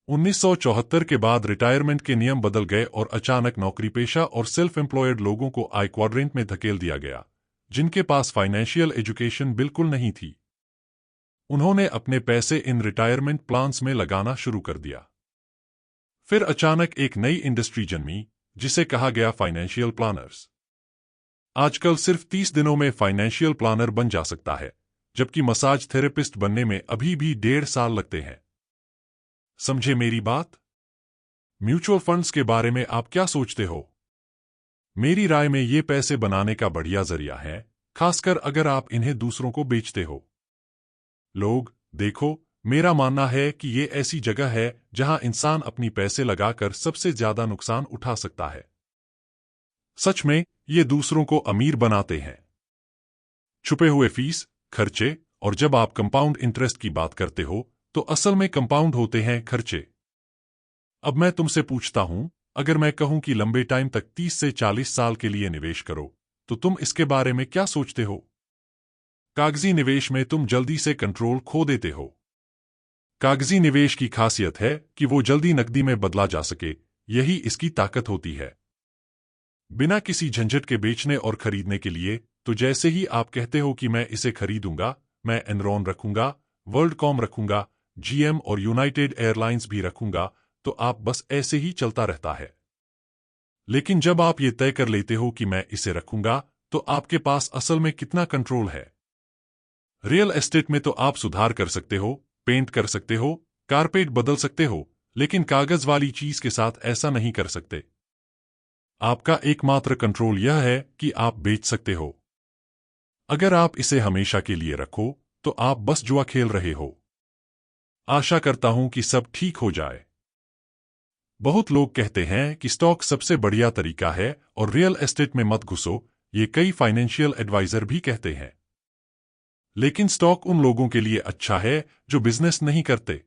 1974 के बाद रिटायरमेंट के नियम बदल गए और अचानक नौकरी पेशा और सेल्फ एम्प्लॉयड लोगों को आई क्वाड्रेंट में धकेल दिया गया, जिनके पास फाइनेंशियल एजुकेशन बिल्कुल नहीं थी। उन्होंने अपने पैसे इन रिटायरमेंट प्लान्स में लगाना शुरू कर दिया। फिर अचानक एक नई इंडस्ट्री जन्मी, जिसे कहा गया फाइनेंशियल प्लानर्स। आजकल सिर्फ 30 दिनों में फाइनेंशियल प्लानर बन जा सकता है, जबकि मसाज थेरेपिस्ट बनने में अभी भी 1.5 साल लगते हैं। समझे मेरी बात? म्यूचुअल फंड्स के बारे में आप क्या सोचते हो? मेरी राय में ये पैसे बनाने का बढ़िया जरिया है, खासकर अगर आप इन्हें दूसरों को बेचते हो। लोग, देखो, मेरा मानना है कि ये ऐसी जगह है जहां इंसान अपनी पैसे लगाकर सबसे ज्यादा नुकसान उठा सकता है। सच में, ये दूसरों को अमीर बनाते हैं। छुपे हुए फीस, खर्चे, और जब आप कंपाउंड इंटरेस्ट की बात करते हो, तो असल में कंपाउंड होते हैं खर्चे। अब मैं तुमसे पूछता हूं, अगर मैं कहूं कि लंबे टाइम तक 30 से 40 साल के लिए निवेश करो, तो तुम इसके बारे में क्या सोचते हो? कागजी निवेश में तुम जल्दी से कंट्रोल खो देते हो। कागजी निवेश की खासियत है कि वो जल्दी नकदी में बदला जा सके, यही इसकी ताकत होती है। बिना किसी झंझट के बेचने और खरीदने के लिए, तो जैसे ही आप कहते हो कि मैं इसे खरीदूंगा, मैं एनरॉन रखूंगा, वर्ल्डकॉम रखूंगा, जीएम और यूनाइटेड एयरलाइंस भी रखूंगा, तो आप बस ऐसे ही चलता रहता है। लेकिन जब आप ये तय कर लेते हो कि मैं इसे रखूंगा, तो आपके पास असल में कितना कंट्रोल है? रियल एस्टेट में तो आप सुधार कर सकते हो, पेंट कर सकते हो, कारपेट बदल सकते हो, लेकिन कागज वाली चीज के साथ ऐसा नहीं कर सकते। आपका एकमात्र कंट्रोल यह है कि आप बेच सकते हो। अगर आप इसे हमेशा के लिए रखो, तो आप बस जुआ खेल रहे हो। आशा करता हूं कि सब ठीक हो जाए। बहुत लोग कहते हैं कि स्टॉक सबसे बढ़िया तरीका है और रियल एस्टेट में मत घुसो, ये कई फाइनेंशियल एडवाइजर भी कहते हैं। लेकिन स्टॉक उन लोगों के लिए अच्छा है जो बिजनेस नहीं करते।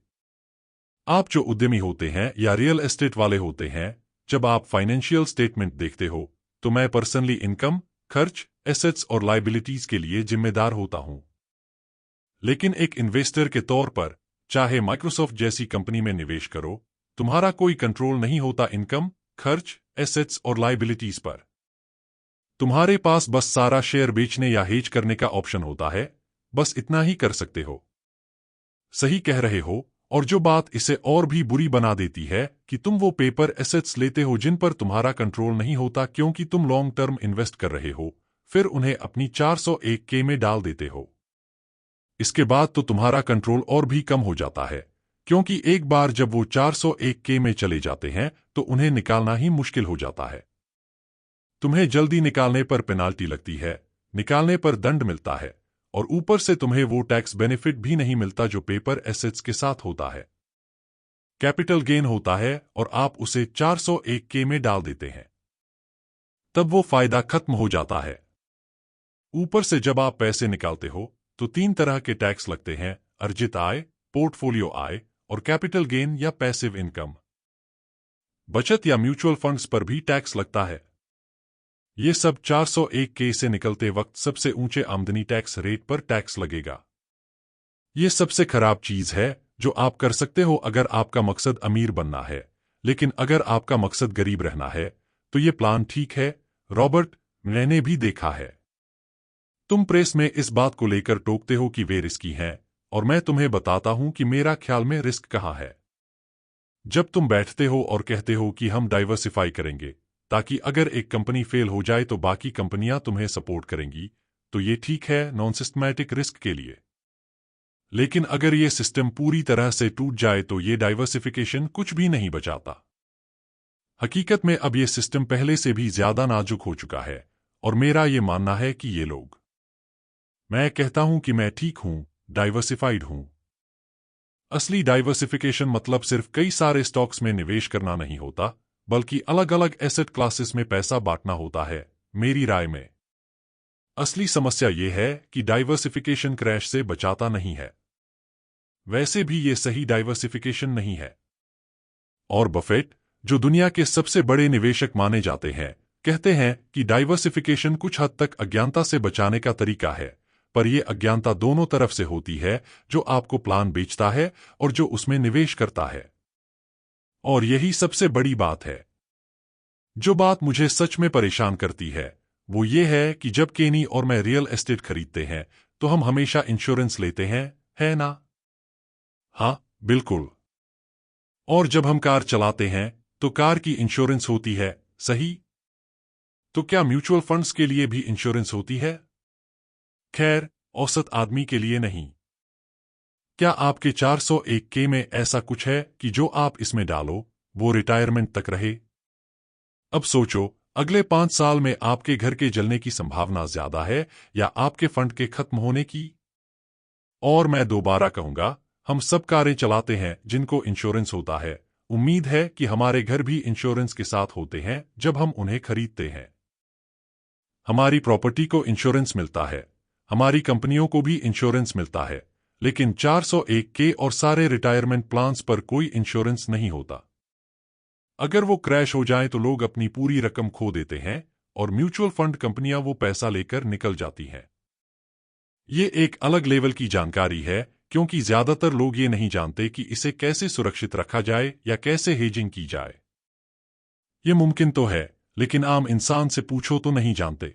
आप जो उद्यमी होते हैं या रियल एस्टेट वाले होते हैं, जब आप फाइनेंशियल स्टेटमेंट देखते हो, तो मैं पर्सनली इनकम, खर्च, एसेट्स और लायबिलिटीज के लिए जिम्मेदार होता हूं। लेकिन एक इन्वेस्टर के तौर पर, चाहे माइक्रोसॉफ्ट जैसी कंपनी में निवेश करो, तुम्हारा कोई कंट्रोल नहीं होता इनकम, खर्च, एसेट्स और लायबिलिटीज पर। तुम्हारे पास बस सारा शेयर बेचने या हेज करने का ऑप्शन होता है, बस इतना ही कर सकते हो। सही कह रहे हो, और जो बात इसे और भी बुरी बना देती है कि तुम वो पेपर एसेट्स लेते हो जिन पर तुम्हारा कंट्रोल नहीं होता क्योंकि तुम लॉन्ग टर्म इन्वेस्ट कर रहे हो, फिर उन्हें अपनी 401k में डाल देते हो। इसके बाद तो तुम्हारा कंट्रोल और भी कम हो जाता है, क्योंकि एक बार जब वो 401k में चले जाते हैं तो उन्हें निकालना ही मुश्किल हो जाता है। तुम्हें जल्दी निकालने पर पेनाल्टी लगती है, निकालने पर दंड मिलता है, और ऊपर से तुम्हें वो टैक्स बेनिफिट भी नहीं मिलता जो पेपर एसेट्स के साथ होता है। कैपिटल गेन होता है और आप उसे 401k में डाल देते हैं, तब वो फायदा खत्म हो जाता है। ऊपर से जब आप पैसे निकालते हो, तो 3 तरह के टैक्स लगते हैं: अर्जित आय, पोर्टफोलियो आय और कैपिटल गेन या पैसिव इनकम। बचत या म्यूचुअल फंड्स पर भी टैक्स लगता है। ये सब 401k से निकलते वक्त सबसे ऊंचे आमदनी टैक्स रेट पर टैक्स लगेगा। ये सबसे खराब चीज है जो आप कर सकते हो अगर आपका मकसद अमीर बनना है, लेकिन अगर आपका मकसद गरीब रहना है, तो ये प्लान ठीक है। रॉबर्ट, मैंने भी देखा है। तुम प्रेस में इस बात को लेकर टोकते हो कि वे रिस्की हैं, और मैं तुम्हें बताता हूं कि मेरा ख्याल में रिस्क कहाँ है। जब तुम बैठते हो और कहते हो कि हम डाइवर्सिफाई करेंगे ताकि अगर एक कंपनी फेल हो जाए तो बाकी कंपनियां तुम्हें सपोर्ट करेंगी, तो ये ठीक है नॉन सिस्टमैटिक रिस्क के लिए। लेकिन अगर ये सिस्टम पूरी तरह से टूट जाए तो ये डाइवर्सिफिकेशन कुछ भी नहीं बचाता। हकीकत में अब ये सिस्टम पहले से भी ज्यादा नाजुक हो चुका है, और मेरा ये मानना है कि ये लोग, मैं कहता हूं कि मैं ठीक हूं, डाइवर्सिफाइड हूं। असली डाइवर्सिफिकेशन मतलब सिर्फ कई सारे स्टॉक्स में निवेश करना नहीं होता, बल्कि अलग अलग एसेट क्लासेस में पैसा बांटना होता है। मेरी राय में असली समस्या यह है कि डाइवर्सिफिकेशन क्रैश से बचाता नहीं है। वैसे भी ये सही डाइवर्सिफिकेशन नहीं है। और बफेट, जो दुनिया के सबसे बड़े निवेशक माने जाते हैं, कहते हैं कि डाइवर्सिफिकेशन कुछ हद तक अज्ञानता से बचाने का तरीका है, पर यह अज्ञानता दोनों तरफ से होती है, जो आपको प्लान बेचता है और जो उसमें निवेश करता है। और यही सबसे बड़ी बात है। जो बात मुझे सच में परेशान करती है वो ये है कि जब केनी और मैं रियल एस्टेट खरीदते हैं तो हम हमेशा इंश्योरेंस लेते हैं, है ना? हाँ, बिल्कुल। और जब हम कार चलाते हैं तो कार की इंश्योरेंस होती है, सही? तो क्या म्यूचुअल फंड्स के लिए भी इंश्योरेंस होती है? खैर, औसत आदमी के लिए नहीं। क्या आपके 401k में ऐसा कुछ है कि जो आप इसमें डालो वो रिटायरमेंट तक रहे? अब सोचो, अगले 5 साल में आपके घर के जलने की संभावना ज्यादा है या आपके फंड के खत्म होने की? और मैं दोबारा कहूंगा, हम सब कारें चलाते हैं जिनको इंश्योरेंस होता है। उम्मीद है कि हमारे घर भी इंश्योरेंस के साथ होते हैं जब हम उन्हें खरीदते हैं। हमारी प्रॉपर्टी को इंश्योरेंस मिलता है, हमारी कंपनियों को भी इंश्योरेंस मिलता है, लेकिन 401k और सारे रिटायरमेंट प्लान्स पर कोई इंश्योरेंस नहीं होता। अगर वो क्रैश हो जाए तो लोग अपनी पूरी रकम खो देते हैं और म्यूचुअल फंड कंपनियां वो पैसा लेकर निकल जाती हैं। ये एक अलग लेवल की जानकारी है क्योंकि ज्यादातर लोग ये नहीं जानते कि इसे कैसे सुरक्षित रखा जाए या कैसे हेजिंग की जाए। ये मुमकिन तो है, लेकिन आम इंसान से पूछो तो नहीं जानते।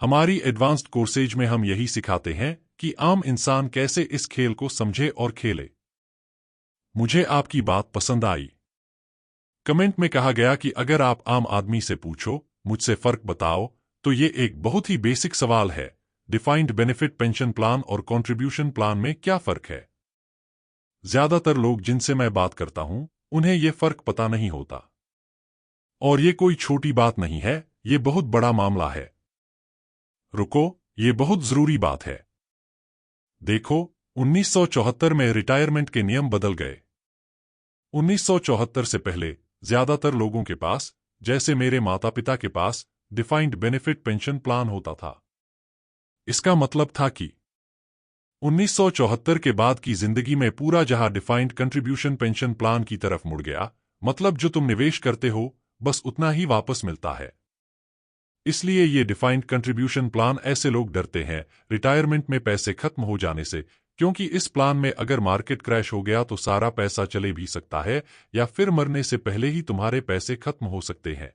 हमारी एडवांस्ड कोर्सेज में हम यही सिखाते हैं कि आम इंसान कैसे इस खेल को समझे और खेले। मुझे आपकी बात पसंद आई। कमेंट में कहा गया कि अगर आप आम आदमी से पूछो, मुझसे फर्क बताओ, तो ये एक बहुत ही बेसिक सवाल है। डिफाइंड बेनिफिट पेंशन प्लान और कंट्रीब्यूशन प्लान में क्या फर्क है? ज्यादातर लोग जिनसे मैं बात करता हूं उन्हें ये फर्क पता नहीं होता। और ये कोई छोटी बात नहीं है, ये बहुत बड़ा मामला है। रुको, ये बहुत जरूरी बात है। देखो, 1974 में रिटायरमेंट के नियम बदल गए। 1974 से पहले ज्यादातर लोगों के पास, जैसे मेरे माता पिता के पास, डिफाइंड बेनिफिट पेंशन प्लान होता था। इसका मतलब था कि 1974 के बाद की जिंदगी में पूरा जहां डिफाइंड कंट्रीब्यूशन पेंशन प्लान की तरफ मुड़ गया, मतलब जो तुम निवेश करते हो बस उतना ही वापस मिलता है। इसलिए ये डिफाइंड कंट्रीब्यूशन प्लान ऐसे लोग डरते हैं रिटायरमेंट में पैसे खत्म हो जाने से, क्योंकि इस प्लान में अगर मार्केट क्रैश हो गया तो सारा पैसा चले भी सकता है या फिर मरने से पहले ही तुम्हारे पैसे खत्म हो सकते हैं।